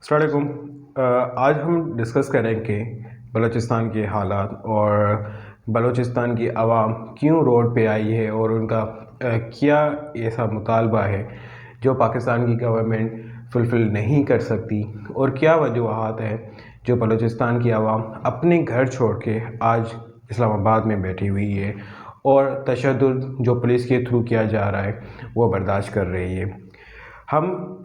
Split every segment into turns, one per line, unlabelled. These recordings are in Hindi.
अस्सलाम वालेकुम। आज हम डिस्कस करेंगे बलूचिस्तान के हालात और बलूचिस्तान की आवाम क्यों रोड पे आई है और उनका क्या ऐसा मुतालबा है जो पाकिस्तान की गवर्नमेंट फुलफ़िल नहीं कर सकती और क्या वजूहात है जो बलूचिस्तान की आवाम अपने घर छोड़ के आज इस्लामाबाद में बैठी हुई है और तशद्दुद जो पुलिस के थ्रू किया जा रहा है वो बर्दाश्त कर रही है। हम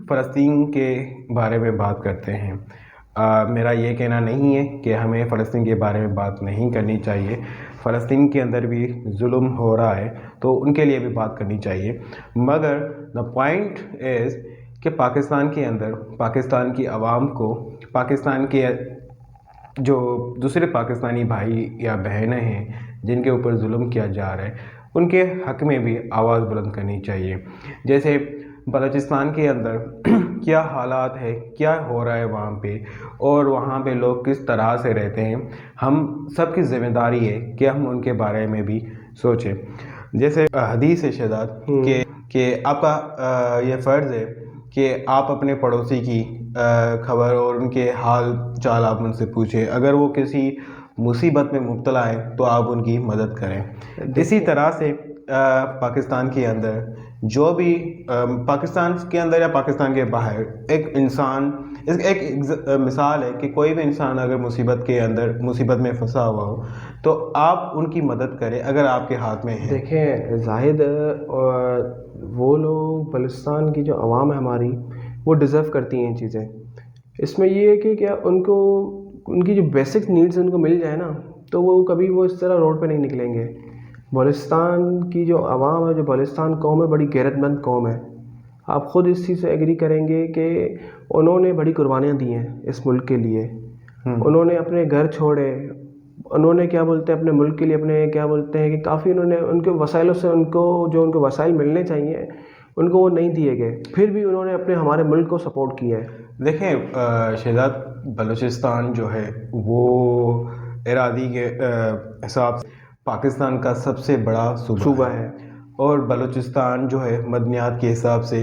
फ़लस्तीन के बारे में बात करते हैं। मेरा ये कहना नहीं है कि हमें फ़लस्तीन के बारे में बात नहीं करनी चाहिए। फ़लस्तीन के अंदर भी जुल्म हो रहा है तो उनके लिए भी बात करनी चाहिए, मगर द पॉइंट इज़ कि पाकिस्तान के अंदर पाकिस्तान की आवाम को पाकिस्तान के जो दूसरे पाकिस्तानी भाई या बहनें हैं जिनके ऊपर जुल्म किया जा रहा है उनके हक़ में भी आवाज़ बुलंद करनी चाहिए। जैसे बलूचिस्तान के अंदर क्या हालात है, क्या हो रहा है वहाँ पे और वहाँ पे लोग किस तरह से रहते हैं, हम सब की ज़िम्मेदारी है कि हम उनके बारे में भी सोचें। जैसे हदीस है शहदाद कि आपका ये फ़र्ज़ है कि आप अपने पड़ोसी की खबर और उनके हाल चाल आप उनसे पूछें। अगर वो किसी मुसीबत में मुब्तला है तो आप उनकी मदद करें। इसी तरह से पाकिस्तान के अंदर जो भी पाकिस्तान के अंदर या पाकिस्तान के बाहर एक इंसान एक मिसाल है कि कोई भी इंसान अगर मुसीबत में फंसा हुआ हो तो आप उनकी मदद करें अगर आपके हाथ में है।
देखें जाहिद, वो लोग बलूचिस्तान की जो आवाम है हमारी, वो डिज़र्व करती हैं चीज़ें। इसमें ये है कि क्या उनको उनकी जो बेसिक नीड्स उनको मिल जाए ना, तो वो कभी वो इस तरह रोड पे नहीं निकलेंगे। बलूचिस्तान की जो आवाम है, जो बलूचिस्तान कौम है, बड़ी गैरतमंद कौम है। आप ख़ुद इस चीज़ से एग्री करेंगे कि उन्होंने बड़ी कुर्बानियाँ दी हैं इस मुल्क के लिए। उन्होंने अपने घर छोड़े, उन्होंने क्या बोलते हैं अपने मुल्क के लिए, अपने क्या बोलते हैं कि काफ़ी उन्होंने उनके वसाइलों से उनको वसाइल मिलने चाहिए उनको वो नहीं दिए गए, फिर भी उन्होंने अपने हमारे मुल्क को सपोर्ट किया है।
देखें शहजाद, बलूचिस्तान जो है वो इरादी के हिसाब से पाकिस्तान का सबसे बड़ा सूबा है और बलूचिस्तान जो है मदनियात के हिसाब से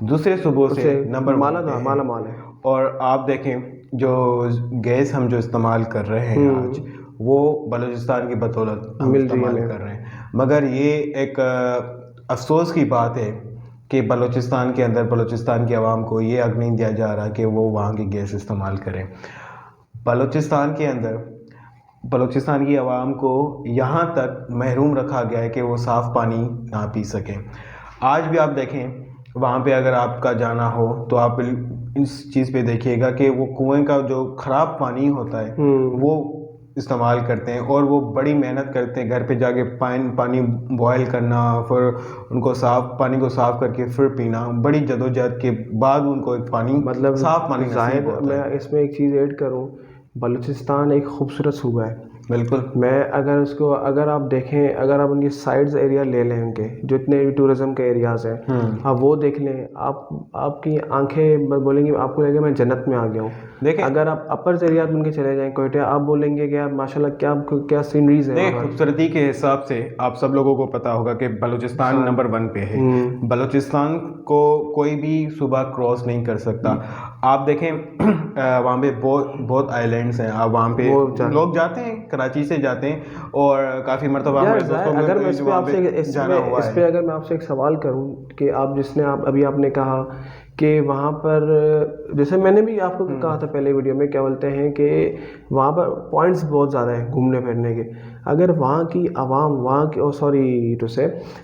दूसरे सूबों से नंबर
माला माल है।
और आप देखें जो गैस हम जो इस्तेमाल कर रहे हैं आज, वो बलूचिस्तान की बदौलत हम इस्तेमाल कर रहे हैं। मगर ये एक अफसोस की बात है कि बलूचिस्तान के अंदर बलूचिस्तान की आवाम को ये हक़ नहीं दिया जा रहा कि वो वहाँ की गैस इस्तेमाल करें। बलूचिस्तान के अंदर बलूचिस्तान की आवाम को यहाँ तक महरूम रखा गया है कि वो साफ़ पानी ना पी सकें। आज भी आप देखें वहाँ पे अगर आपका जाना हो तो आप इस चीज़ पे देखिएगा कि वो कुएं का जो ख़राब पानी होता है वो इस्तेमाल करते हैं और वो बड़ी मेहनत करते हैं घर पे जाके पानी बॉयल करना, फिर उनको पानी को साफ़ करके फिर पीना, बड़ी जदोजहद के बाद उनको एक पानी
मतलब
साफ़ पानी
जाहिद,
नसीब होता है।
मैं इसमें एक चीज़ ऐड करूँ, बलूचिस्तान एक खूबसूरत सूबा है।
बिल्कुल।
मैं अगर आप देखें, अगर आप उनकी साइड्स एरिया ले लें, उनके जितने भी टूरिज़्म के एरियाज़ हैं आप वो देख लें, आपकी आंखें बोलेंगी, आपको लगेगा मैं जन्नत में आ गया हूँ।
देखें
अगर आप अपर एरिया में उनके चले जाएं कोयटा, आप बोलेंगे कि यार माशाल्लाह क्या सीनरीज है।
खूबसूरती के हिसाब से आप सब लोगों को पता होगा कि बलूचिस्तान नंबर 1 पे है। बलूचिस्तान को कोई भी सूबा क्रॉस नहीं कर सकता। आप देखें वहाँ पे बहुत आइलैंड्स हैं, आप वहाँ पे लोग जाते हैं, कराची से जाते हैं और काफ़ी मरतबा हमारे दोस्तों
अगर मैं
जाना हुआ है।
आपसे एक सवाल करूं कि अभी आपने कहा कि वहाँ पर, जैसे मैंने भी आपको कहा था पहले वीडियो में, क्या बोलते हैं कि वहाँ पर पॉइंट्स बहुत ज़्यादा हैं घूमने फिरने के। अगर वहाँ की आवाम,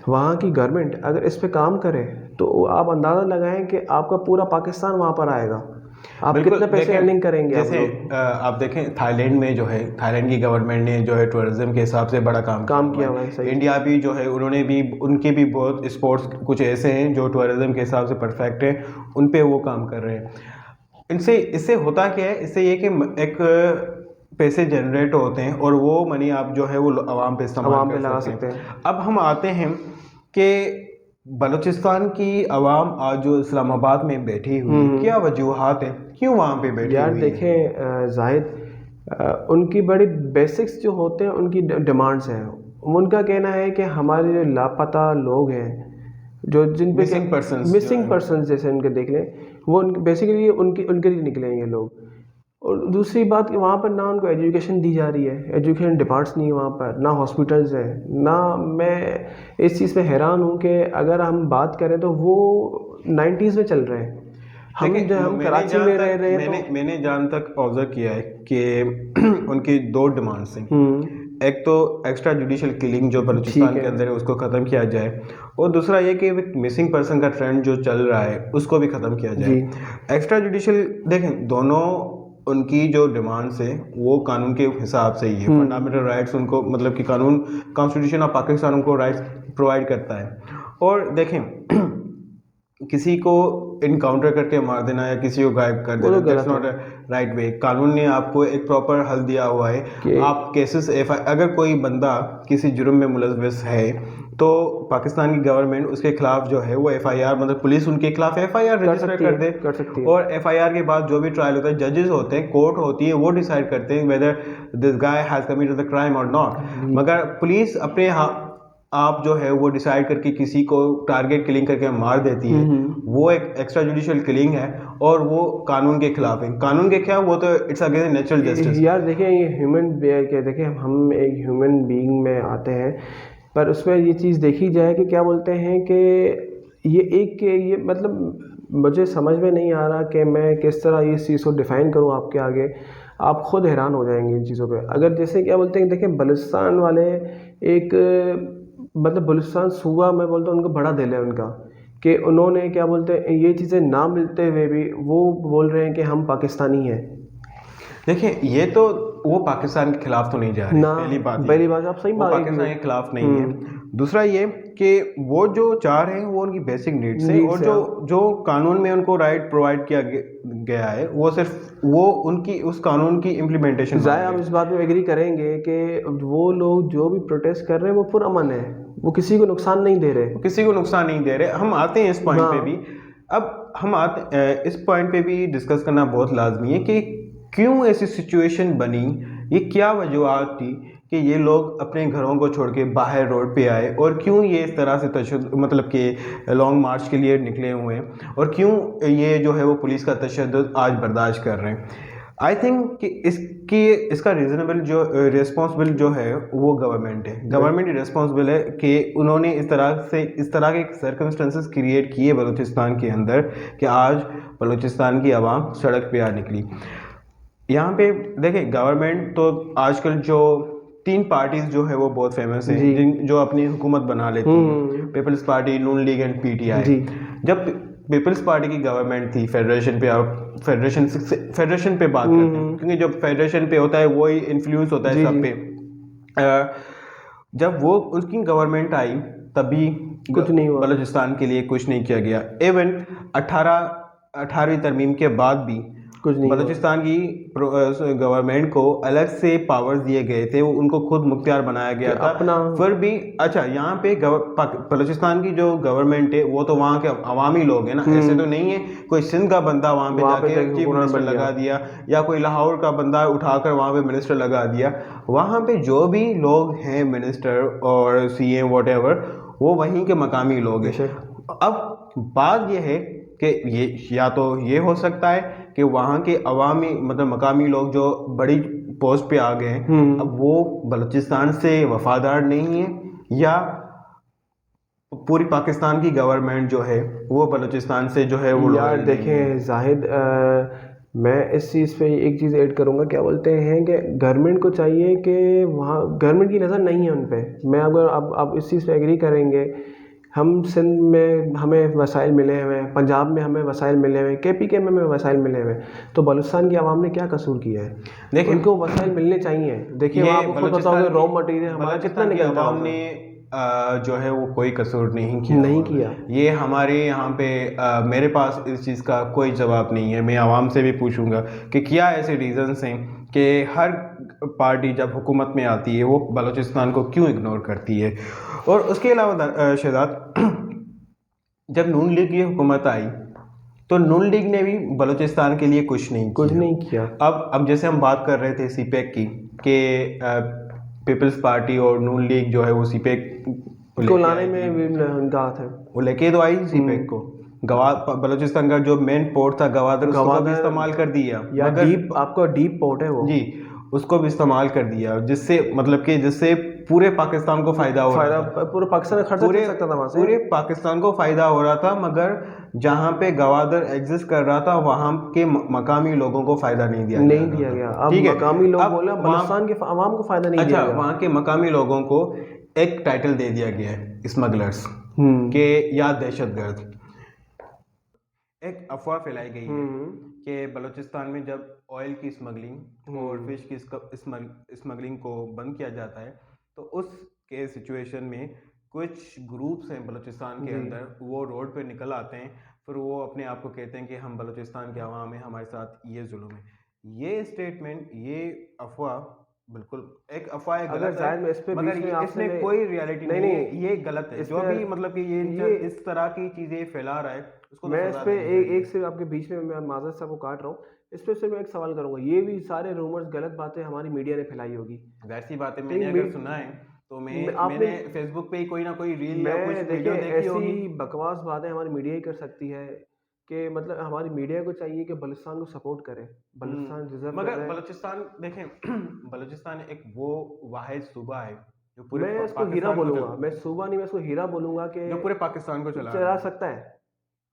वहाँ की गवर्नमेंट अगर इस पे काम करे तो आप अंदाज़ा लगाएं कि आपका पूरा पाकिस्तान वहाँ पर आएगा। आप कितने पैसे अर्निंग करेंगे।
जैसे आप देखें थाईलैंड में जो है, थाईलैंड की गवर्नमेंट ने जो है टूरिज्म के हिसाब से बड़ा काम किया हुआ है। इंडिया भी जो है उनके भी बहुत स्पोर्ट्स कुछ ऐसे हैं जो टूरिज्म के हिसाब से परफेक्ट हैं, उन पे वो काम कर रहे हैं। इससे होता क्या है, इससे ये कि एक पैसे जनरेट होते हैं और वो मनी आप जो है वो आवाम पे इस्तेमाल कर सकते हैं। अब हम आते हैं कि बलूचिस्तान की आवाम आज जो इस्लामाबाद में बैठी हुई, क्या वजूहात हैं, क्यों वहाँ पे बैठी
यार
हुई
देखें जाहिद, उनकी बड़ी बेसिक्स जो होते हैं उनकी डिमांड्स हैं। उनका कहना है कि हमारे जो लापता लोग हैं, जो जिन पे
मिसिंग
पर्सन जैसे उनके देख लें, वो बेसिकली उनके लिए निकले हैं ये लोग। और दूसरी बात कि वहाँ पर ना उनको एजुकेशन दी जा रही है, एजुकेशन डिपार्ट्स नहीं है वहाँ पर, ना हॉस्पिटल्स हैं ना। मैं इस चीज़ पे हैरान हूँ कि अगर हम बात करें तो वो 90s में चल रहे हैं। हम
देखिए,
जो हम कराची में रह रहे हैं तो
मैंने जहाँ तक ऑब्जर्व किया है कि उनकी दो डिमांड्स हैं। एक तो एक्स्ट्रा जुडिशियल किलिंग जो बलूचिस्तान
ठीक
के
है।
अंदर है उसको ख़त्म किया जाए, और दूसरा ये कि मिसिंग पर्सन का ट्रेंड जो चल रहा है उसको भी ख़त्म किया जाए।
जी।
एक्स्ट्रा जुडिशियल, देखें, दोनों उनकी जो डिमांड्स है वो कानून के हिसाब से ही है। फंडामेंटल राइट्स उनको, मतलब कि कानून, कॉन्स्टिट्यूशन ऑफ पाकिस्तान उनको राइट्स प्रोवाइड करता है। और देखें, किसी को इनकाउंटर करके मार देना या किसी को गायब कर
वो
देना,
तो गलत
that's not a right way. कानून ने आपको एक प्रॉपर हल दिया हुआ है।
कि
आप केसेस अगर कोई बंदा किसी जुर्म में मुलव्वस है तो पाकिस्तान की गवर्नमेंट उसके खिलाफ जो है वो एफआईआर, मतलब पुलिस उनके खिलाफ एफआईआर रजिस्टर कर दे।
कर सकती है।
और एफआईआर के बाद जो भी ट्रायल होता है, जजेस होते हैं, कोर्ट होती है, वो डिसाइड करते हैं whether this guy has committed the crime और नॉट। मगर पुलिस अपने आप जो है वो डिसाइड करके किसी को टारगेट किलिंग करके मार देती है, वो एक एक्स्ट्रा जुडिशियल किलिंग है और वो कानून के खिलाफ है। कानून के क्या, वो तो इट्स अगेंस्ट नेचुरल जस्टिस।
यार देखिए, ये ह्यूमन क्या, देखिए हम एक ह्यूमन बीइंग में आते हैं, पर उसमें ये चीज़ देखी जाए कि क्या बोलते हैं कि ये मतलब मुझे समझ में नहीं आ रहा कि मैं किस तरह इस चीज़ को डिफ़ाइन करूँ आपके आगे। आप खुद हैरान हो जाएंगे इन चीज़ों पे। अगर जैसे क्या बोलते हैं, देखिए बलूचिस्तान वाले एक मतलब बलूचिस्तान सूबा, मैं बोलता हूँ उनको बड़ा दिल है उनका, कि उन्होंने क्या बोलते हैं ये चीज़ें ना मिलते हुए भी वो बोल रहे हैं कि हम पाकिस्तानी हैं।
देखिए, ये तो वो पाकिस्तान के खिलाफ तो नहीं जा रहे,
ना,
पहली
बात आप सही
वो
बात
पाकिस्तान के खिलाफ नहीं है। दूसरा ये कि वो जो चाह रहे हैं वो उनकी बेसिक नीड्स है, और जो कानून में उनको राइट प्रोवाइड किया गया है वो सिर्फ वो उनकी उस कानून की इम्प्लीमेंटेशन।
ज़ाहिर हम इस बात में एग्री करेंगे कि वो लोग जो भी प्रोटेस्ट कर रहे हैं वो पुरअमन है, वो किसी को नुकसान नहीं दे रहे।
किसी को नुकसान नहीं दे रहे। हम आते हैं इस पॉइंट पे भी। अब हम आते इस पॉइंट पे भी डिस्कस करना बहुत लाजमी है कि क्यों ऐसी सिचुएशन बनी, ये क्या वजूहत थी कि ये लोग अपने घरों को छोड़ के बाहर रोड पे आए, और क्यों ये इस तरह से तशद्दुद, मतलब कि लॉन्ग मार्च के लिए निकले हुए हैं, और क्यों ये जो है वो पुलिस का तशद्दुद आज बर्दाश्त कर रहे हैं। आई थिंक कि इसका रीज़नेबल जो रिस्पॉन्सिबल जो है वो गवर्नमेंट है। गवर्नमेंट ही रिस्पॉन्सिबल है कि उन्होंने इस तरह के सर्कमस्टेंसेस क्रिएट किए बलूचिस्तान के अंदर कि आज बलूचिस्तान की आवाम सड़क पे आ निकली। यहाँ पे देखें, गवर्नमेंट तो आजकल जो 3 पार्टीज जो है वो बहुत फेमस हैं, जो अपनी हुकूमत बना लेती हैं, Peoples Party, Noon League and PTI. जब पीपल्स पार्टी की गवर्नमेंट थी, फेडरेशन पे बात करते हैं, क्योंकि जब फेडरेशन पे होता है वही इन्फ्लुएंस होता है सब पे। जब वो उसकी गवर्नमेंट आई तभी
कुछ नहीं हुआ,
बलूचिस्तान के लिए कुछ नहीं किया गया। इवन 18वीं तरमीम के बाद भी
कुछ नहीं
बलूचिस्तान की गवर्नमेंट को अलग से पावर्स दिए गए थे, उनको खुद मुख्तियार बनाया गया था
अपना।
फिर भी अच्छा, यहाँ पे बलूचिस्तान की जो गवर्नमेंट है वो तो वहाँ के अवामी लोग हैं ना, ऐसे तो नहीं है कोई सिंध का बंदा वहाँ पे जाके चीफ मिनिस्टर लगा दिया, या कोई लाहौर का बंदा उठाकर वहाँ पे मिनिस्टर लगा दिया। वहाँ पे जो भी लोग हैं मिनिस्टर और सीएम व्हाटएवर, वो वहीं के मकामी लोग हैं। अब बात ये है कि ये या तो ये हो सकता है कि वहाँ के अवामी, मतलब मकामी लोग जो बड़ी पोस्ट पे आ गए हैं, अब वो बलूचिस्तान से वफादार नहीं है, या पूरी पाकिस्तान की गवर्नमेंट जो है वो बलूचिस्तान से जो है वो
यार देखें जाहिद, मैं इस चीज़ पे एक चीज़ ऐड करूँगा। क्या बोलते हैं कि गवर्नमेंट को चाहिए कि वहाँ गवर्नमेंट की नज़र नहीं है उन पर। मैं अगर आप इस चीज़ पे एग्री करेंगे, हम सिंध में हमें वसाइल मिले हुए हैं, पंजाब में हमें वसाइल मिले हुए हैं, केपीके में हमें वसाइल मिले हुए हैं, तो बलूचिस्तान की आवाम ने क्या कसूर किया है? देखिए, उनको वसाइल मिलने चाहिए। देखिए वहाँ आपको पता होगा रॉ मटेरियल हमारा कितना निकलता है,
आवाम ने जो है वो कोई कसूर नहीं किया। ये हमारे यहाँ पे मेरे पास इस चीज़ का कोई जवाब नहीं है। मैं आवाम से भी पूछूंगा कि क्या ऐसे रीज़न्स हैं कि हर पार्टी जब हुकूमत में आती है वो बलूचिस्तान को क्यों इग्नोर करती है। और उसके अलावा शहजाद, जब नून लीग की हुकूमत आई तो नून लीग ने भी बलूचिस्तान के लिए कुछ नहीं किया। अब जैसे हम बात कर रहे थे सीपेक की, कि पीपल्स पार्टी और नून लीग जो है वो सीपेक
को लाने में उनका हाथ है,
वो लेके तो आई सीपेक को, बलूचिस्तान का जो मेन पोर्ट था गवादर, उसको भी
गवादर
इस्तेमाल कर दिया,
या
मगर
डीप, आपका डीप पोर्ट है वो।
जी उसको भी इस्तेमाल कर दिया, जिससे मतलब कि जिससे पूरे पाकिस्तान को फायदा हो रहा था,
पूरे पाकिस्तान का खर्चा चल
पूरे
सकता था वहां से।
पूरे पाकिस्तान को फायदा हो रहा था, मगर जहाँ पे गवादर एग्जिस्ट कर रहा था वहाँ के मकामी लोगों को फायदा नहीं दिया
नहीं दिया गया। अब
ठीक है,
मकामी लोग
अब
बोला
वहाँ
बलूचिस्तान के अवाम को फायदा नहीं दिया
अच्छा
गया।
वहाँ के मकामी लोगों को एक टाइटल दे दिया गया है स्मगलर्स
हम्म
के या दहशतगर्द। एक अफवाह फैलाई गई है
हम्म
कि बलूचिस्तान में जब ऑयल की स्मगलिंग और फिश की स्मगलिंग को बंद किया जाता है, तो उस के सिचुएशन में कुछ ग्रुप्स हैं बलूचिस्तान के
जी।
अंदर, वो रोड पे निकल आते हैं, फिर वो अपने आप को कहते हैं कि हम बलूचिस्तान के अवाम हैं, हमारे साथ ये जुल्म है। ये स्टेटमेंट, ये अफवाह बिल्कुल एक अफवाह है,
अगर
गलत है,
शायद मैं इस पे
मगर
बीच में आपसे
इसमें कोई रियलिटी
नहीं
नहीं है,
नहीं
ये गलत है।
इस
जो
पे
भी मतलब कि ये इस तरह की चीज़ें फैला रहा है उसको तो
मैं इस
सजा
पे
देनी
एक
चाहिए।
एक से आपके बीच में मैं माजरत साहब को काट रहा हूँ। इस पे सिर्फ मैं एक सवाल करूंगा, ये भी सारे रूमर्स गलत बातें हमारी मीडिया ने फैलाई होगी।
वैसी बातें
ठीक,
मैंने अगर सुना है तो
आपने,
मैंने फेसबुक पे ही कोई ना कोई रील या कुछ
मैं देखें
वीडियो देखी होगी।
ऐसी बकवास बातें हमारी मीडिया ही कर सकती है कि मतलब हमारी मीडिया को चाहिए कि बलूचिस्तान को सपोर्ट करे। बलूचिस्तान डिजर्व कर
मगर
रहा है।
बलूचिस्तान देखें बलूचिस्तान एक वो वाहिद सूबा है जो पूरे
मैं इसको हीरा
पाकिस्तान को
बोलूंगा, मैं सूबा नहीं, मैं इसको हीरा बोलूंगा कि
जो पूरे पाकिस्तान को चला रहा
चला
है,
सकता है।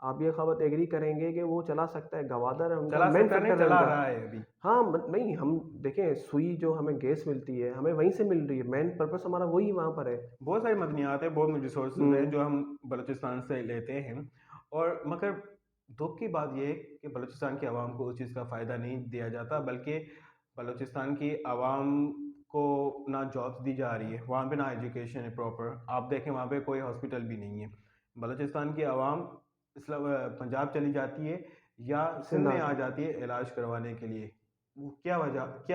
आप ये खबर एग्री करेंगे कि वो चला सकता है। गवादर है उनका
चला
मेन
सकता नहीं,
फैक्टर है
चला
उनका।
रहा है अभी।
हाँ नहीं, हम देखें सुई जो हमें गैस मिलती है हमें वहीं से मिल रही है, मेन पर्पस हमारा वही वहाँ पर है।
बहुत सारी मदनियात है, बहुत रिसोर्सेज हैं
हम्म
जो हम बलूचिस्तान से लेते हैं, और मगर दुख की बात यह है कि बलूचिस्तान की आवाम को उस चीज़ का फ़ायदा नहीं दिया जाता, बल्कि बलूचिस्तान की आवाम को ना जॉब्स दी जा रही है, वहाँ पे ना एजुकेशन है प्रॉपर। आप देखें वहाँ पे कोई हॉस्पिटल भी नहीं है। बलूचिस्तान की आवाम पंजाब चली जाती है या सिंध
सिंधा।
में आ जाती है इलाज करवाने के लिए। वो क्या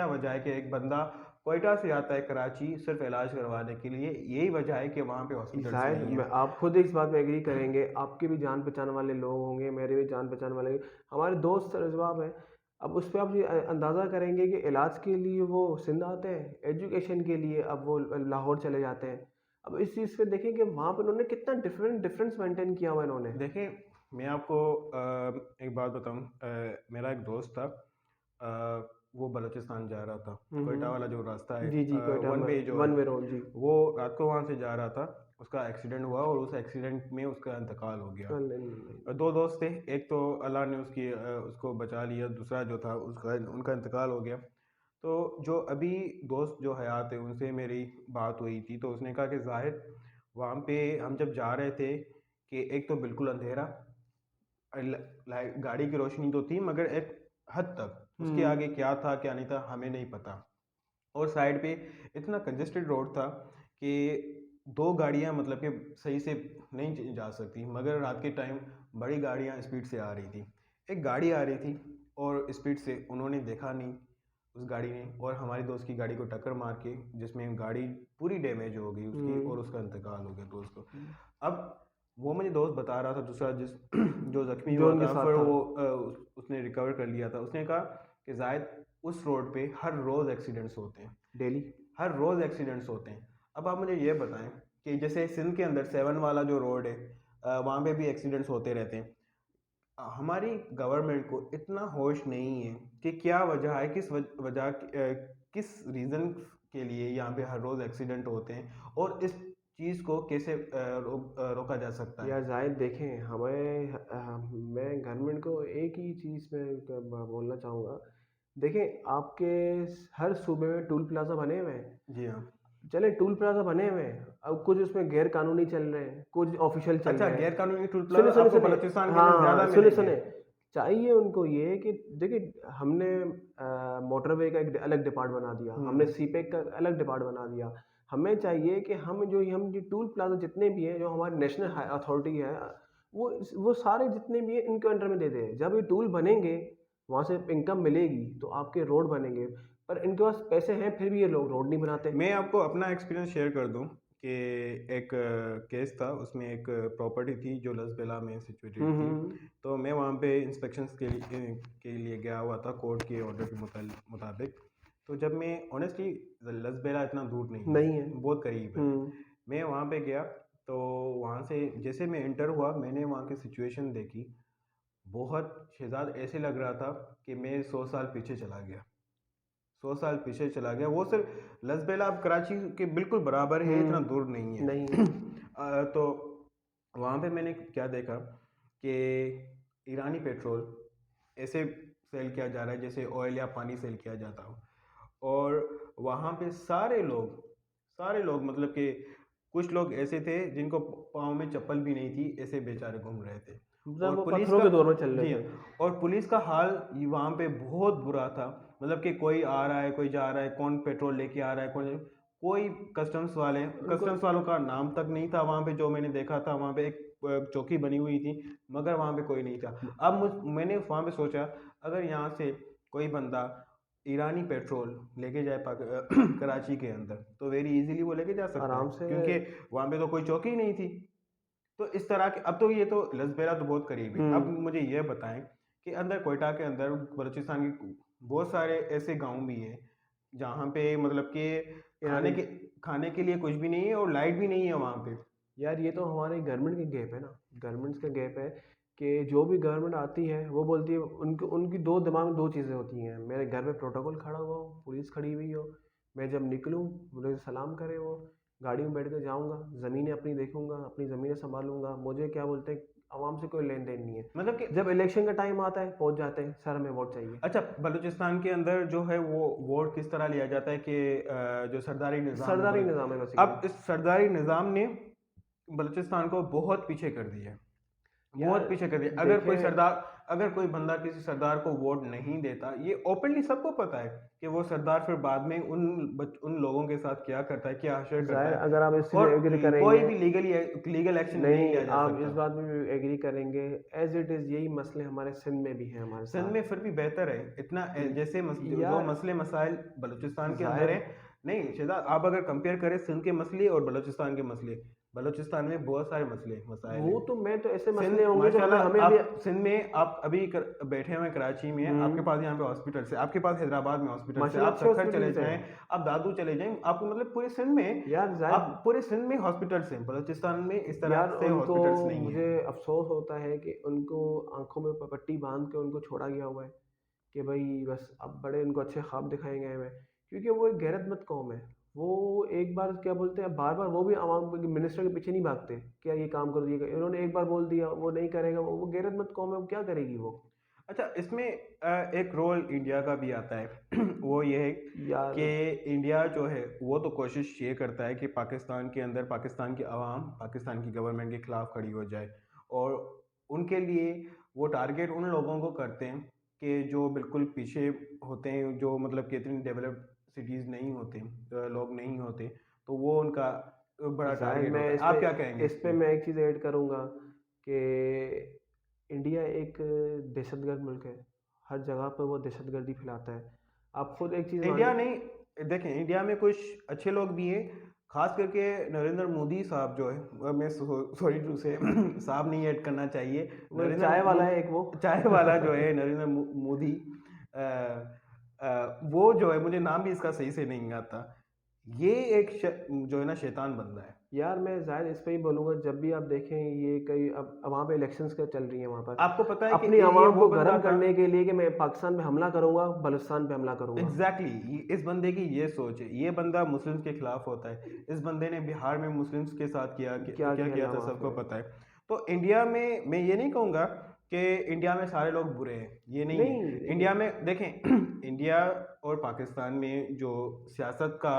वजह है कि एक बंदा कोयटा से आता है कराची सिर्फ इलाज करवाने के लिए, यही वजह है कि वहाँ पे हॉस्पिटल्स
शायद
नहीं है।
आप खुद इस बात में एग्री करेंगे, आपके भी जान पहचान वाले लोग होंगे, मेरे भी जान पहचान वाले होंगे, हमारे दोस्त जवाब है। अब उस पर आप ये अंदाज़ा करेंगे कि इलाज के लिए वो सिंध आते हैं, एजुकेशन के लिए अब वो लाहौर चले जाते हैं। अब इस चीज़ पे देखें कि वहाँ पर उन्होंने कितना डिफरेंस मेंटेन किया हुआ इन्होंने।
देखिए मैं आपको एक बात बताऊं, मेरा एक दोस्त था, वो बलूचिस्तान जा रहा था, कोयटा वाला जो रास्ता है
जी जी, कोयटा
वन
में
वे जो है,
वन वे रोड जी।
वो रात को वहाँ से जा रहा था, उसका एक्सीडेंट हुआ और उस एक्सीडेंट में उसका इंतकाल हो गया।
नहीं।
दो दोस्त थे, एक तो अल्लाह ने उसको बचा लिया, दूसरा जो था उसका उनका इंतकाल हो गया। तो जो अभी दोस्त जो हयात है उनसे मेरी बात हुई थी, तो उसने कहा कि जाहिद वहाँ पे हम जब जा रहे थे कि एक तो बिल्कुल अंधेरा, लाइट गाड़ी की रोशनी तो थी मगर एक हद तक, उसके
हम्म
आगे क्या था क्या नहीं था हमें नहीं पता, और साइड पे इतना कंजेस्टेड रोड था कि दो गाड़ियां मतलब कि सही से नहीं जा सकती, मगर रात के टाइम बड़ी गाड़ियां स्पीड से आ रही थी। एक गाड़ी आ रही थी और स्पीड से उन्होंने देखा नहीं उस गाड़ी ने, और हमारी दोस्त की गाड़ी को टक्कर मार के जिसमें गाड़ी पूरी डैमेज हो गई उसकी, और उसका इंतकाल हो गया दोस्त को। अब वो मुझे दोस्त बता रहा था दूसरा जिस जो जख्मी
जो
हुआ
उनके
था,
साथ
फिर
था।
वो उसने रिकवर कर लिया था। उसने कहा कि जायद उस रोड पे हर रोज़ एक्सीडेंट्स होते हैं,
डेली।
हर रोज़ एक्सीडेंट्स होते हैं। अब आप मुझे ये बताएं कि जैसे सिंध के अंदर 7 वाला जो रोड है, वहाँ पे भी एक्सीडेंट्स होते रहते हैं। हमारी गवर्नमेंट को इतना होश नहीं है कि क्या वजह है, किस रीज़न के लिए यहाँ पे हर रोज़ एक्सीडेंट होते हैं, और इस चीज़ को कैसे रोका जा सकता है।
या जायद देखें हमें मैं गवर्नमेंट को एक ही चीज़ में बोलना चाहूँगा। देखें आपके हर सूबे में टूल प्लाजा बने हुए हैं।
जी हाँ।
चले टूल प्लाजा बने हुए हैं, अब कुछ उसमें गैर कानूनी चल रहे हैं, कुछ ऑफिशियल चल
अच्छा,
रहे हैं।
गैर कानूनी टूल
सुने
प्लाजा
सुने
आपको
सुने,
बलूचिस्तान के अंदर ज़्यादा
हाँ सुने
मिलेंगे।
सुने, चाहिए उनको ये कि देखिए हमने मोटरवे का एक अलग डिपार्ट बना दिया, हमने सीपेक का अलग डिपार्ट बना दिया। हमें चाहिए कि हम जो टूल प्लाजा जितने भी हैं जो हमारे नेशनल अथॉरिटी है, वो सारे जितने भी हैं इनके अंडर में दे दें। जब ये टूल बनेंगे वहाँ से इनकम मिलेगी तो आपके रोड बनेंगे, पर इनके पास पैसे हैं फिर भी ये लोग रोड नहीं बनाते।
मैं आपको अपना एक्सपीरियंस शेयर कर दूं कि एक केस था, उसमें एक प्रॉपर्टी थी जो लसबेला में सिचुएटेड थी।
हम्म।
तो मैं वहाँ पे इंस्पेक्शंस के लिए गया हुआ था कोर्ट के ऑर्डर के मुताबिक। तो जब मैं ऑनेस्टली, लसबेला इतना दूर नहीं
नहीं
है,
है।
बहुत करीब है।
हम्म
मैं वहाँ पे गया, तो वहाँ से जैसे मैं इंटर हुआ, मैंने वहाँ की सिचुएशन देखी। बहुत शहजाद ऐसे लग रहा था कि मैं 100 साल पीछे चला गया, 100 साल पीछे चला गया। वो सिर्फ लसबेला अब कराची के बिल्कुल बराबर है, इतना दूर नहीं है।
नहीं है।
तो वहाँ पे मैंने क्या देखा कि ईरानी पेट्रोल ऐसे सेल किया जा रहा है जैसे ऑयल या पानी सेल किया जाता हो। और वहाँ पे सारे लोग मतलब कि कुछ लोग ऐसे थे जिनको पाँव में चप्पल भी नहीं थी, ऐसे बेचारे घूम रहे थे।
मतलब
और
वो
पुलिस
पत्थरों
का
के दौर में चल
जी
रहे
हाँ,
थे।
और पुलिस का हाल वहाँ पे बहुत बुरा था। मतलब कि कोई आ रहा है, कोई जा रहा है, कौन पेट्रोल लेके आ रहा है, कौन, कोई
उनको
कस्टम्स वालों का नाम तक नहीं था वहाँ पे। जो मैंने देखा था वहाँ पे एक चौकी बनी हुई थी, मगर वहाँ पे कोई नहीं था। अब मैंने वहाँ पे सोचा, अगर यहाँ से कोई बंदा ईरानी पेट्रोल लेके जाए कराची के अंदर, तो वेरी इजीली वो लेके जा सकता है,
आराम से।
क्योंकि वहाँ पे तो कोई चौकी ही नहीं थी। तो इस तरह के, अब तो ये तो लसबेरा तो बहुत करीब है। अब मुझे ये बताएं कि अंदर कोयटा के अंदर बलूचिस्तान के बहुत सारे ऐसे गांव भी हैं जहाँ पे मतलब कि
ईरानी।
खाने के लिए कुछ भी नहीं है और लाइट भी नहीं है वहाँ पे।
यार ये तो हमारे गवर्नमेंट की गैप है ना, गवर्नमेंट्स का गैप है कि जो भी गवर्नमेंट आती है वो बोलती है, उनकी उनकी दो दिमाग में दो चीज़ें होती हैं। मेरे घर में प्रोटोकॉल खड़ा हुआ हो, पुलिस खड़ी हुई हो, मैं जब निकलूँ मुझे सलाम करे वो, गाड़ी में बैठ कर जाऊँगा, ज़मीनें अपनी देखूँगा, अपनी ज़मीनें संभालूंगा, मुझे क्या बोलते हैं, आवाम से कोई लेन देन नहीं है।
मतलब कि
जब इलेक्शन का टाइम आता है पहुंच जाते हैं, सर हमें वोट चाहिए।
अच्छा, बलूचिस्तान के अंदर जो है वो वोट किस तरह लिया जाता है कि जो सरदारी निज़ाम है
सरदारी निज़ाम है बेसिकली।
अब इस सरदारी निज़ाम ने बलूचिस्तान को बहुत पीछे कर दिया,
यार
बहुत पीछे कर दिया।
देखें,
अगर कोई बंदा किसी सरदार को वोट नहीं देता, ये ओपनली सबको पता है कि वो सरदार फिर बाद में उन लोगों के साथ क्या करता है, क्या हशर करता
जाहिर
है,
अगर आप इस चीज़
और
एग्री
कोई
करेंगे,
भी लीगल एक्शन नहीं
नहीं
लिया जा
आप इस
सकता।
बात में भी एग्री करेंगे, एज इट इज़ यही मसले हमारे सिंध में भी हैं हमारे
सिंध में
साथ।
फिर भी बेहतर है इतना, जैसे जो
यार
मसले मसाइल बलूचिस्तान के अंदर
जाहिर,
है। नहीं शेहजाद, आप अगर कंपेयर करें सिंध के मसले और बलूचिस्तान के मसले, बलूचिस्तान में बहुत सारे मसाइल
वो
हैं।
तो मैं तो ऐसे मसले
सिंध
होंगे जो हमें
माशाल्लाह,
हमें अभी।
आप सिंध में आप अभी बैठे हुए हैं कराची में, आपके पास यहाँ पे हॉस्पिटल है, आपके पास हैदराबाद में हॉस्पिटल है,
माशाल्लाह
आप
अच्छे
सखर चले
हॉस्पिटल्स हैं।
जाएं, आप दादू चले जाएं, आपको मतलब पूरे सिंध में,
यार जाहिर,
आप पूरे सिंध में हॉस्पिटल्स हैं। बलूचिस्तान में इस तरह
यार
से
उनको,
हॉस्पिटल्स नहीं है।
मुझे अफसोस होता है कि उनको आंखों में पट्टी बांध के उनको छोड़ा गया हुआ है कि भाई बस अब बड़े उनको अच्छे ख्वाब दिखाए गए हैं, क्योंकि वो एक गैरतमंद कौम है। वो एक बार क्या बोलते हैं, बार बार वो भी आवाम मिनिस्टर के पीछे नहीं भागते, क्या ये काम कर दिएगा, इन्होंने एक बार बोल दिया वो नहीं करेगा, वो गैरतमंद कौम है, वो क्या करेगी वो।
अच्छा, इसमें एक रोल इंडिया का भी आता है। वो ये है
यार
कि इंडिया जो है वो तो कोशिश ये करता है कि पाकिस्तान के अंदर पाकिस्तान की आवाम पाकिस्तान की गवर्नमेंट के खिलाफ खड़ी हो जाए, और उनके लिए वो टारगेट उन लोगों को करते हैं कि जो बिल्कुल पीछे होते हैं, जो मतलब कि इतनी डेवलप्ड सिटीज़ नहीं होते, लोग नहीं होते, तो वो उनका बड़ा
जाहिर,
टारगेट
मैं
होता है। आप क्या कहेंगे
इस
इस
पे
पे?
मैं एक चीज़ ऐड करूँगा कि इंडिया एक दहशतगर्द मुल्क है, हर जगह पर वो दहशतगर्दी फैलाता है। आप खुद एक चीज़
इंडिया
माने।
नहीं, देखें इंडिया में कुछ अच्छे लोग भी हैं, खास करके नरेंद्र मोदी साहब जो है, मैं सॉरी टू से साहब नहीं ऐड करना चाहिए,
वो
नरेंद्र
चाय वाला है
मोदी,
एक वो।
चाय वाला जो है नरेंद्र मोदी, वो जो है, मुझे नाम भी इसका सही से नहीं आता, ये एक जो है ना शैतान बंदा है।
यार मैं ज़ाहिर इस पे ही बोलूँगा, जब भी आप देखें ये कई अब वहाँ पे इलेक्शंस का चल रही है वहाँ पर,
आपको पता है कि
अपनी
ये
आवाम
वो
को
बंदा
गर्म
था।
करने के लिए कि मैं पाकिस्तान पे हमला करूँगा, बलूचिस्तान पे हमला करूँगा।
एग्जैक्टली इस बंदे की ये सोच है, ये बंदा मुस्लिम्स के खिलाफ होता है। इस बंदे ने बिहार में मुस्लिम्स के साथ
क्या
क्या किया
खेला
था
वहाँ
सबको
पे।
पता है। तो इंडिया में मैं ये नहीं कहूँगा कि इंडिया में सारे लोग बुरे हैं, ये नहीं है।
नहीं
इंडिया
देखिए,
में देखें इंडिया और पाकिस्तान में जो सियासत का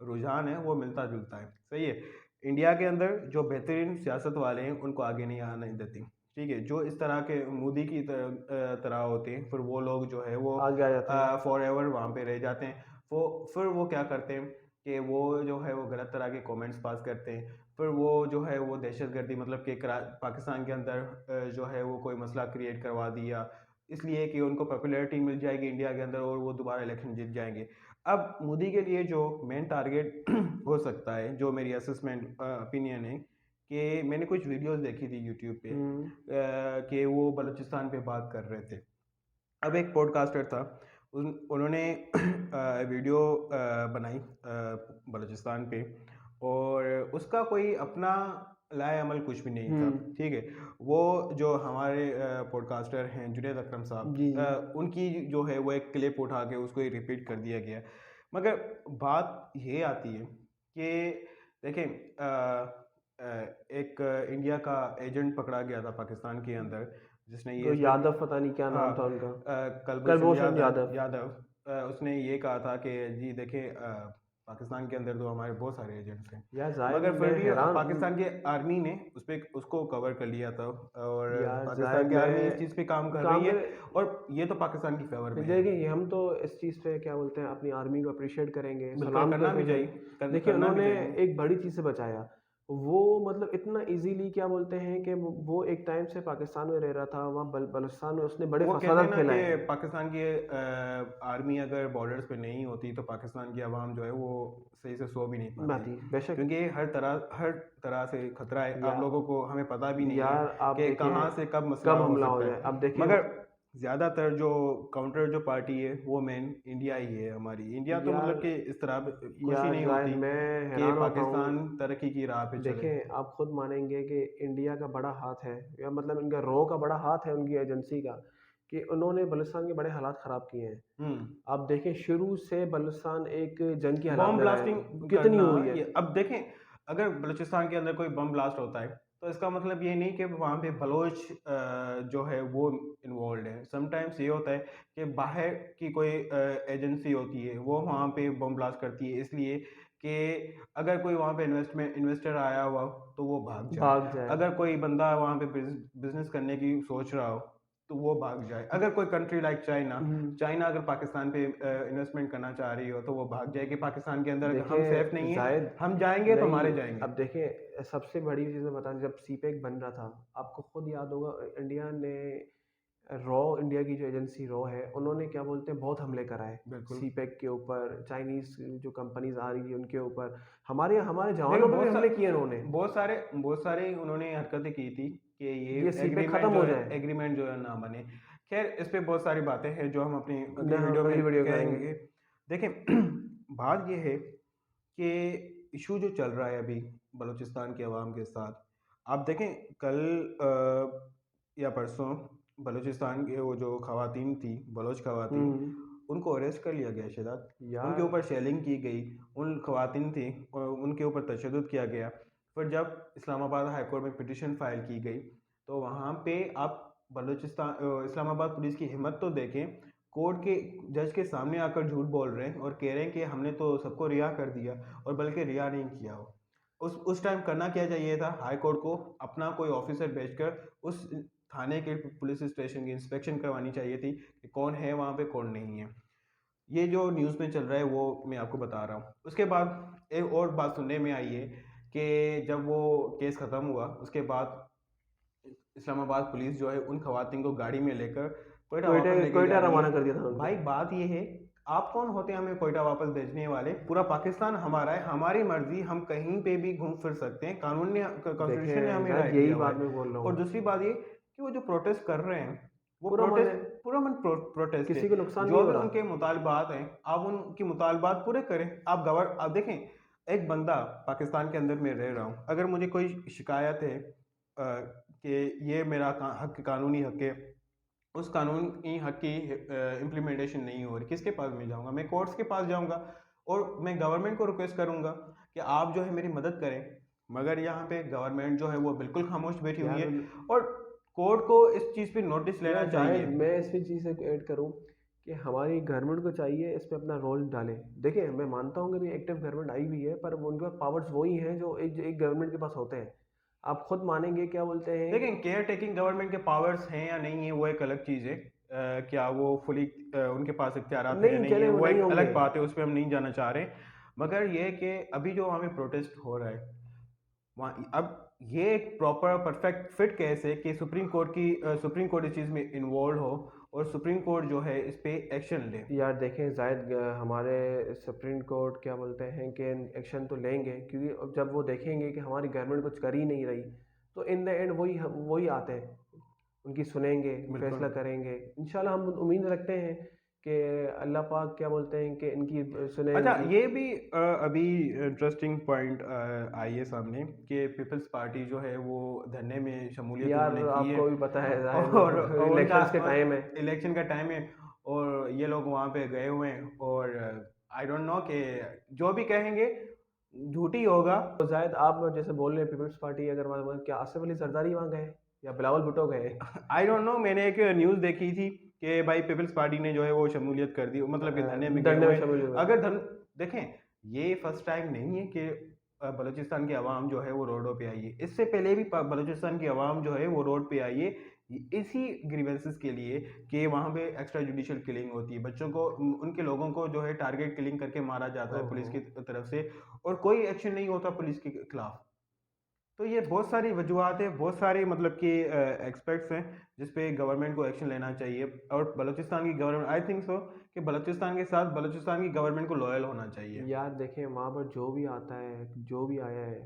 रुझान है वो मिलता जुलता है, सही है। इंडिया के अंदर जो बेहतरीन सियासत वाले हैं उनको आगे नहीं आने देती, ठीक है। जो इस तरह के मोदी की तरह होते हैं, फिर वो लोग जो है वो
आगे आ जाते हैं।
फॉर एवर वहाँ पे रह जाते हैं। वो फिर वो क्या करते हैं कि वो जो है वो गलत तरह के कमेंट्स पास करते हैं। फिर वो जो है वो दहशतगर्दी, मतलब कि पाकिस्तान के अंदर जो है वो कोई मसला क्रिएट करवा दिया, इसलिए कि उनको पॉपुलैरिटी मिल जाएगी इंडिया के अंदर और वो दोबारा इलेक्शन जीत जाएंगे। अब मोदी के लिए जो मेन टारगेट हो सकता है, जो मेरी असेसमेंट ओपिनियन है, कि मैंने कुछ वीडियोस देखी थी यूट्यूब पे, कि वो बलूचिस्तान पे बात कर रहे थे। अब एक पॉडकास्टर था, उन्होंने वीडियो बनाई बलूचिस्तान पे, और उसका कोई अपना लाएअमल कुछ भी नहीं था, ठीक है। वो जो हमारे पॉडकास्टर हैं जुनैद अकरम साहब,
जी जी
उनकी जो है वो एक क्लिप उठा के उसको ही रिपीट कर दिया गया। मगर बात ये आती है कि देखें, एक इंडिया का एजेंट पकड़ा गया था पाकिस्तान के अंदर, जिसने ये
तो यादव पता नहीं क्या नाम था
हाँ,
उनका,
कलभूषण
कलभूषण
यादव
यादव।
यादव उसने ये कहा था कि जी देखें, पाकिस्तान के अंदर तो हमारे बहुत सारे एजेंट्स हैं।
यार जायद
मगर फिर
मैं
भी
हैरान
पाकिस्तान के आर्मी ने उसको कवर कर लिया था, और
यार
पाकिस्तान
जायद
की आर्मी इस चीज़
मैं
पे काम कर रही
काम
है,
में
और ये तो पाकिस्तान की फेवर में है।
देखिए हम तो इस चीज़ पे क्या बोलते हैं अपनी आर्मी को अप्रिशिएट करेंगे,
बिल्कुल
सलाम
करना
करते
भी
हैं।
चाहिए,
देखिए
करना भी
उन्होंने
चाहिए।
एक बड़ी चीज़ से बचाया, वो मतलब इतना इजीली क्या बोलते हैं कि वो एक टाइम से पाकिस्तान में रह रहा था, वहाँ बलूचिस्तान में उसने बड़े
वो कहते हैं
फसादात
ना कि
फैलाए।
पाकिस्तान की आर्मी अगर बॉर्डर्स पे नहीं होती तो पाकिस्तान की आवाम जो है वो सही से सो भी नहीं पाती,
बाती बेशक।
क्योंकि हर तरह से खतरा है।
या
आप लोगों को, हमें पता भी नहीं है
यार आप
कि कहाँ से
देखें
कब मसला
कब
हो
हमला हो
सकता
जाए,
है।
अब देखें
मगर ज़्यादातर जो काउंटर जो पार्टी है वो मेन इंडिया ही है। हमारी इंडिया तो मतलब
यार
कि इस तरह खुश ही
यार
नहीं
जायद
होती
मैं
कि
हैरान होता
पाकिस्तान
हूँ।
तरक्की की राह पे चले।
देखें आप खुद मानेंगे कि इंडिया का बड़ा हाथ है, या मतलब इनका रॉ का बड़ा हाथ है उनकी एजेंसी का, कि उन्होंने बलूचिस्तान के बड़े हालात ख़राब किए हैं।
हम्म।
आप देखें शुरू से बलूचिस्तान एक जंग की हालात
बॉम्ब
में रहा है,
ब्लास्टिंग
कितनी
करना,
हुई है।
ये अब देखें, अगर बलूचिस्तान के अंदर कोई बम ब्लास्ट होता है तो इसका मतलब ये नहीं कि वहाँ पे बलोच जो है वो इन्वॉल्व है। समटाइम्स ये होता है कि बाहर की कोई एजेंसी होती है वो वहाँ पे बम ब्लास्ट करती है, इसलिए कि अगर कोई वहाँ पे इन्वेस्टर आया हुआ हो, तो वो भाग जाए।
भाग जाए।
अगर कोई बंदा वहाँ पे बिजनेस करने की सोच रहा हो तो वो भाग जाए। अगर कोई कंट्री लाइक चाइना
हम्म,
चाइना अगर पाकिस्तान पे इन्वेस्टमेंट करना चाह रही हो तो वो भाग जाए कि पाकिस्तान के अंदर हम सेफ
देखें
नहीं है,
जायद
हम जाएंगे तो
नहीं,
मारे जाएंगे।
अब देखें सबसे बड़ी चीज़ मैं बता, जब सीपेक बन रहा था आपको खुद याद होगा, इंडिया ने रॉ, इंडिया की जो एजेंसी रॉ है उन्होंने क्या बोलते हैं बहुत हमले कराए
बिल्कुल।
सीपेक के ऊपर, चाइनीज जो कंपनीज आ रही थी उनके ऊपर, हमारे हमारे
देखो,
जवानों पर भी हमले किए उन्होंने,
बहुत सारे उन्होंने हरकतें की थी कि ये
ये सीपेक
एग्रीमेंट
खत्म
जो
हो
है
जाए।
एग्रीमेंट जो है ना बने। खैर, इस पे बहुत सारी बातें हैं जो हम अपनी
न
अगली
हम
वीडियो में
अगली वीडियो करेंगे।
कहेंगे। देखें, बात ये है कि इशू जो चल रहा है अभी बलूचिस्तान की आवाम के साथ, आप देखें कल या परसों बलूचिस्तान के वो जो खवातीन थी, बलोच खवातीन,
हम्म।
उनको अरेस्ट कर लिया गया शायद, उनके
यार
ऊपर शेलिंग की गई। उन खवातीन थी और उनके ऊपर तशद्दुद किया गया। फिर जब इस्लामाबाद हाई कोर्ट में पिटीशन फाइल की गई तो वहाँ पे आप बलूचिस्तान इस्लामाबाद पुलिस की हिम्मत तो देखें, कोर्ट के जज के सामने आकर झूठ बोल रहे हैं और कह रहे हैं कि हमने तो सबको रिहा कर दिया, और बल्कि रिहा नहीं किया हो। उस टाइम करना क्या चाहिए था, हाई कोर्ट को अपना कोई ऑफिसर भेजकर उस थाने के पुलिस स्टेशन की इंस्पेक्शन करवानी चाहिए थी कि कौन है वहाँ पे कौन नहीं है। ये जो न्यूज़ में चल रहा है वो मैं आपको बता रहा हूँ। उसके बाद एक और बात सुनने में आई है कि जब वो केस ख़त्म हुआ उसके बाद इस्लामाबाद पुलिस जो है उन खवातीन को गाड़ी में लेकर कोयटा
कोयटा
वापस लेके जा
कोयटा
रही
रवाना
है।
कर दिया था उनको।
भाई बात ये है, आप कौन होते हैं हमें कोयटा वापस भेजने वाले? पूरा पाकिस्तान हमारा है, हमारी मर्जी, हम कहीं पे भी घूम फिर सकते हैं, कानून ने, कॉन्स्टिट्यूशन ने
देखें
हमें
शायद
राइट
यही
दिया हुआ
बात
है।
मैं बोल रहा
और
हूँ,
दूसरी बात ये कि वो जो प्रोटेस्ट कर रहे हैं वो
पूरा मन
प्रोटेस्ट
है,
पूरा मन प्रोटेस्ट है।
किसी को नुकसान नहीं
जो
हो
भी
रहा।
उनके मुतालबात हैं आप उनकी मुतालबात पूरे करें। आप देखें, एक बंदा पाकिस्तान के अंदर में रह रहा हूँ, अगर मुझे कोई शिकायत है कि ये मेरा हक, कानूनी हक है, उस कानूनी हक की इम्प्लीमेंटेशन नहीं हो रही, किसके पास मैं जाऊंगा? मैं कोर्ट्स के पास जाऊंगा और मैं गवर्नमेंट को रिक्वेस्ट करूंगा कि आप जो है मेरी मदद करें। मगर यहाँ पे गवर्नमेंट जो है वो बिल्कुल खामोश बैठी हुई
यार
है, और कोर्ट को इस चीज़ पे नोटिस लेना
यार जायद
चाहिए।
मैं इसमें चीज़ एक ऐड करूँ कि हमारी गवर्नमेंट को चाहिए इस पे अपना रोल डाले। देखिए मैं मानता हूँ कि एक्टिव गवर्नमेंट आई हुई है, पर वो उनके पास पावर्स वही हैं जो एक गवर्नमेंट के पास होते हैं। आप खुद मानेंगे क्या बोलते हैं
लेकिन केयर टेकिंग गवर्नमेंट के पावर्स हैं या नहीं है वो एक अलग चीज़ है। क्या वो फुली उनके पास इख्तियारात हैं या
नहीं
नहीं है
चले
वो
नहीं
एक
होंगे।
अलग बात है, उस पर हम नहीं जाना चाह रहे। मगर ये है कि अभी जो वहाँ पे प्रोटेस्ट हो रहा है वहाँ, अब ये एक प्रॉपर परफेक्ट फिट केस है कि सुप्रीम कोर्ट इस चीज़ में इन्वॉल्व हो और सुप्रीम कोर्ट जो है इस पे एक्शन ले।
यार देखें जायद हमारे सुप्रीम कोर्ट क्या बोलते हैं कि एक्शन तो लेंगे, क्योंकि अब जब वो देखेंगे कि हमारी गवर्नमेंट कुछ कर ही नहीं रही, तो इन द एंड वही वही आते हैं, उनकी सुनेंगे,
बिल्कुल।
फैसला करेंगे। इंशाल्लाह हम उम्मीद रखते हैं कि अल्लाह पाक क्या बोलते हैं कि इनकी सुने।
अच्छा, ये भी अभी इंटरेस्टिंग पॉइंट आई है सामने कि पीपल्स पार्टी जो है वो धरने में शमूलियत
यार
उन्होंने की है।
आपको भी पता है
और
जाहिर
उनका
इलेक्शंस के टाइम है।
इलेक्शन का टाइम है और ये लोग वहाँ पे गए हुए हैं और आई डोंट नो कि जो भी कहेंगे झूठी होगा।
तो जायद आप जैसे बोल रहे हैं पीपल्स पार्टी, अगर क्या आसिफ अली जरदारी वहाँ गए या बिलावल भुट्टो गए?
आई डोंट नो, मैंने एक न्यूज़ देखी थी कि भाई पीपल्स पार्टी ने जो है वो शमूलियत कर दी, मतलब कि धरने में गए
धरने
हुए
में शामिल
हैं।
हुए।
अगर धन देखें, ये फर्स्ट टाइम नहीं है कि बलूचिस्तान की आवाम जो है वो रोडों पे आई है। इससे पहले भी बलूचिस्तान की आवाम जो है वो रोड पे आई है इसी ग्रीवेंसेस के लिए कि वहाँ पे एक्स्ट्रा जुडिशियल किलिंग होती है, बच्चों को उनके लोगों को जो है टारगेट किलिंग करके मारा जाता है पुलिस
ओहो।
की तरफ से, और कोई एक्शन नहीं होता पुलिस के खिलाफ। तो ये बहुत सारी वजूहत है, बहुत सारी मतलब कि एक्सपेक्ट्स हैं जिस पे गवर्नमेंट को एक्शन लेना चाहिए। और बलूचिस्तान की गवर्नमेंट, आई थिंक सो कि बलूचिस्तान के साथ बलूचिस्तान की गवर्नमेंट को लॉयल होना चाहिए।
यार देखें वहाँ पर जो भी आता है, जो भी आया है,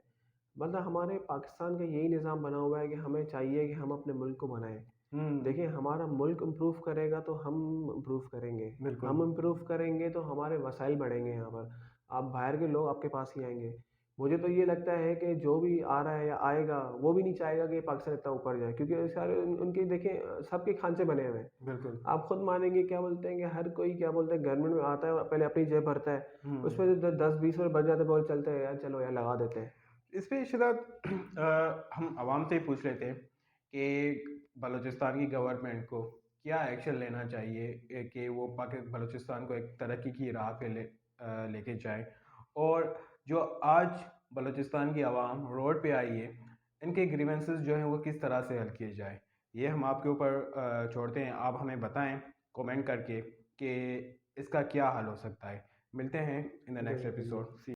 मतलब हमारे पाकिस्तान का यही निज़ाम बना हुआ है कि हमें चाहिए कि हम अपने मुल्क को बनाएं। देखिए
हम्म।
हमारा मुल्क इम्प्रूव करेगा तो हम इम्प्रूव करेंगे।
बिल्कुल।
हम इम्प्रूव करेंगे तो हमारे वसाइल बढ़ेंगे यहाँ पर। आप बाहर के लोग आपके पास ही आएंगे। मुझे तो ये लगता है कि जो भी आ रहा है या आएगा वो भी नहीं चाहेगा कि पाकिस्तान इतना ऊपर जाए, क्योंकि सारे उनके देखें सबके खांचे बने हुए हैं।
बिल्कुल।
आप खुद मानेंगे, क्या बोलते हैं कि हर कोई क्या बोलते हैं गवर्नमेंट में आता है और पहले अपनी जेब भरता है,
हम्म।
उसमें जो 10-20 रुपये बच जाते हैं बोल चलते हैं यार चलो यार लगा देते हैं।
इस पे शिदात हम आवाम से ही पूछ लेते हैं कि बलूचिस्तान की गवर्नमेंट को क्या एक्शन लेना चाहिए कि वो बलूचिस्तान को एक तरक्की की राह पे लेके जाए, और जो आज बलूचिस्तान की आवाम रोड पे आई है इनके ग्रीवेंसेस जो हैं वो किस तरह से हल किए जाए। ये हम आपके ऊपर छोड़ते हैं, आप हमें बताएं कमेंट करके कि इसका क्या हल हो सकता है। मिलते हैं इन द नेक्स्ट
बिल्कुल।
एपिसोड।